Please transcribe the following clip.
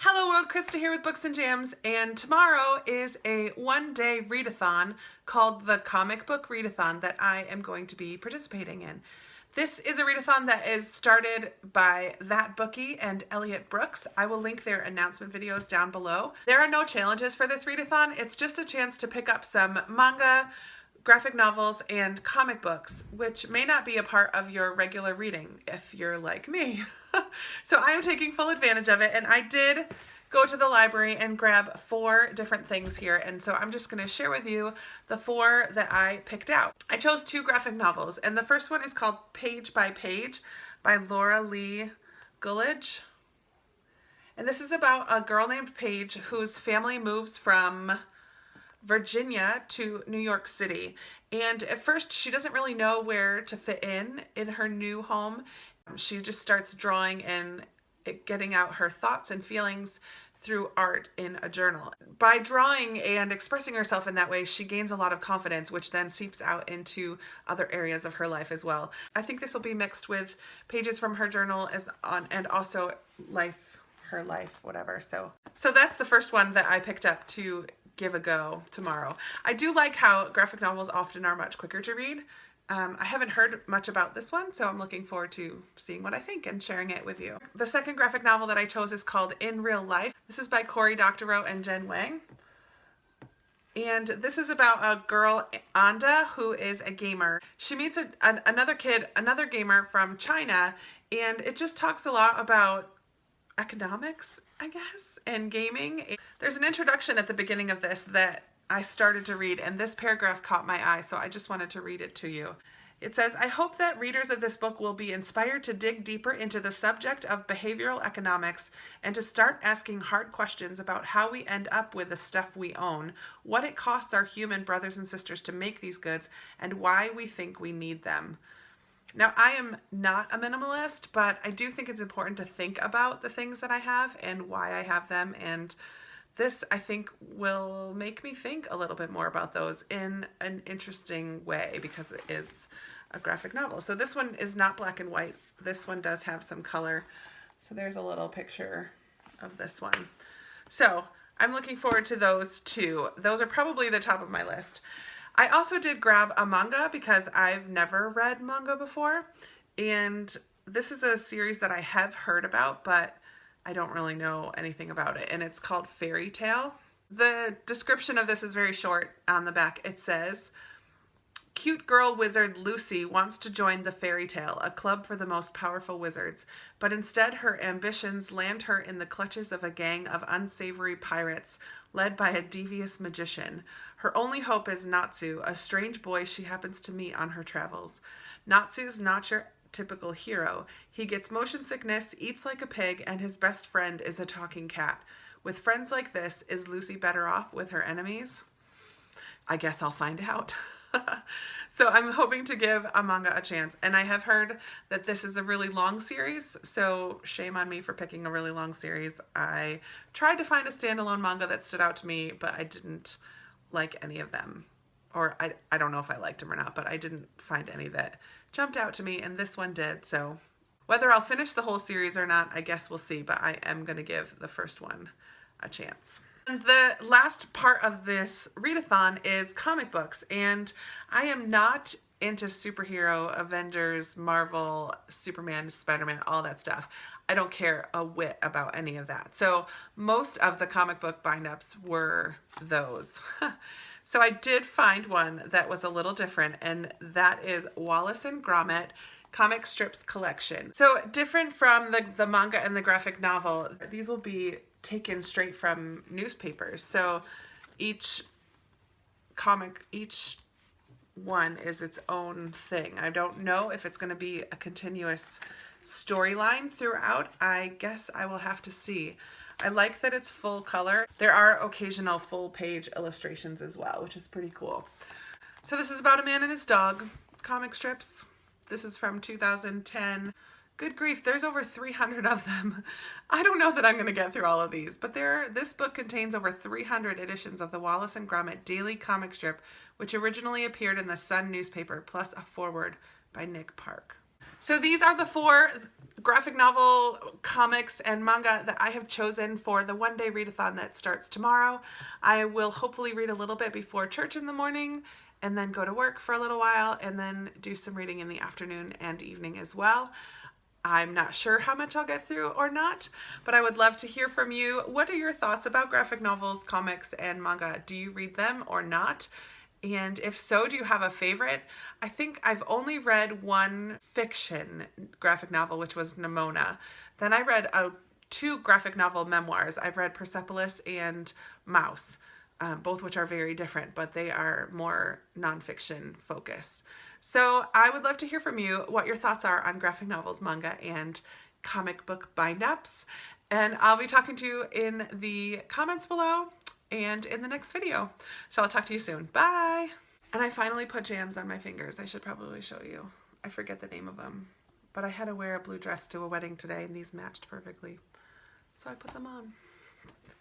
Hello world, Krista here with Books and Jams, and tomorrow is a one-day readathon called the Comic Book Readathon that I am going to be participating in. This is a readathon that is started by That Bookie and Elliot Brooks. I will link their announcement videos down below. There are no challenges for this readathon. It's just a chance to pick up some manga, graphic novels, and comic books, which may not be a part of your regular reading if you're like me. So I am taking full advantage of it, and I did go to the library and grab 4 different things here, and so I'm just going to share with you the 4 that I picked out. I chose 2 graphic novels, and the first one is called Page by Page by Laura Lee Gulledge. And this is about a girl named Paige whose family moves from Virginia to New York City, and at first she doesn't really know where to fit in her new home. She just starts drawing and getting out her thoughts and feelings through art in a journal. By drawing and expressing herself in that way, she gains a lot of confidence, which then seeps out into other areas of her life as well. I think this will be mixed with pages from her journal and also her life, whatever. So that's the first one that I picked up to give a go tomorrow. I do like how graphic novels often are much quicker to read. I haven't heard much about this one, so I'm looking forward to seeing what I think and sharing it with you. The second graphic novel that I chose is called In Real Life. This is by Cory, Doctorow, and Wang. And this is about a girl, Anda, who is a gamer. She meets another gamer from China, and it just talks a lot about economics, I guess, and gaming. There's an introduction at the beginning of this that I started to read, and this paragraph caught my eye, so I just wanted to read it to you. It says, "I hope that readers of this book will be inspired to dig deeper into the subject of behavioral economics and to start asking hard questions about how we end up with the stuff we own, what it costs our human brothers and sisters to make these goods, and why we think we need them." Now, I am not a minimalist, but I do think it's important to think about the things that I have and why I have them, and this, I think, will make me think a little bit more about those in an interesting way because it is a graphic novel. So this one is not black and white. This one does have some color. So there's a little picture of this one. So I'm looking forward to those 2. Those are probably the top of my list. I also did grab a manga because I've never read manga before. And this is a series that I have heard about, but I don't really know anything about it, and it's called Fairy Tale. The description of this is very short on the back. It says, "Cute girl wizard Lucy wants to join the Fairy Tale, a club for the most powerful wizards, but instead her ambitions land her in the clutches of a gang of unsavory pirates led by a devious magician. Her only hope is Natsu, a strange boy she happens to meet on her travels. Natsu's not your typical hero. He gets motion sickness, eats like a pig, and his best friend is a talking cat. With friends like this, is Lucy better off with her enemies? I guess I'll find out." So I'm hoping to give a manga a chance, and I have heard that this is a really long series, so shame on me for picking a really long series. I tried to find a standalone manga that stood out to me, but I didn't like any of them. Or I don't know if I liked them or not, but I didn't find any that jumped out to me, and this one did. So whether I'll finish the whole series or not, I guess we'll see, but I am going to give the first one a chance. And the last part of this readathon is comic books, and I am not into superhero, Avengers, Marvel, Superman, Spider-Man, all that stuff. I don't care a whit about any of that. So most of the comic book bind-ups were those. So I did find one that was a little different, and that is Wallace and Gromit Comic Strips Collection. So different from the manga and the graphic novel, these will be taken straight from newspapers. So each one is its own thing. I don't know if it's going to be a continuous storyline throughout. I guess I will have to see. I like that it's full color. There are occasional full page illustrations as well, which is pretty cool. So this is about a man and his dog comic strips. This is from 2010. Good grief, there's over 300 of them. I don't know that I'm going to get through all of these, but this book contains over 300 editions of the Wallace and Gromit daily comic strip, which originally appeared in the Sun newspaper, plus a foreword by Nick Park. So these are the 4 graphic novel, comics, and manga that I have chosen for the one-day readathon that starts tomorrow. I will hopefully read a little bit before church in the morning and then go to work for a little while and then do some reading in the afternoon and evening as well. I'm not sure how much I'll get through or not, but I would love to hear from you. What are your thoughts about graphic novels, comics, and manga? Do you read them or not? And if so, do you have a favorite? I think I've only read one fiction graphic novel, which was Nimona. Then I read 2 graphic novel memoirs. I've read Persepolis and Mouse, both which are very different, but they are more nonfiction focus. So I would love to hear from you what your thoughts are on graphic novels, manga, and comic book bind-ups. And I'll be talking to you in the comments below and in the next video. So I'll talk to you soon. Bye! And I finally put jams on my fingers. I should probably show you. I forget the name of them. But I had to wear a blue dress to a wedding today and these matched perfectly. So I put them on.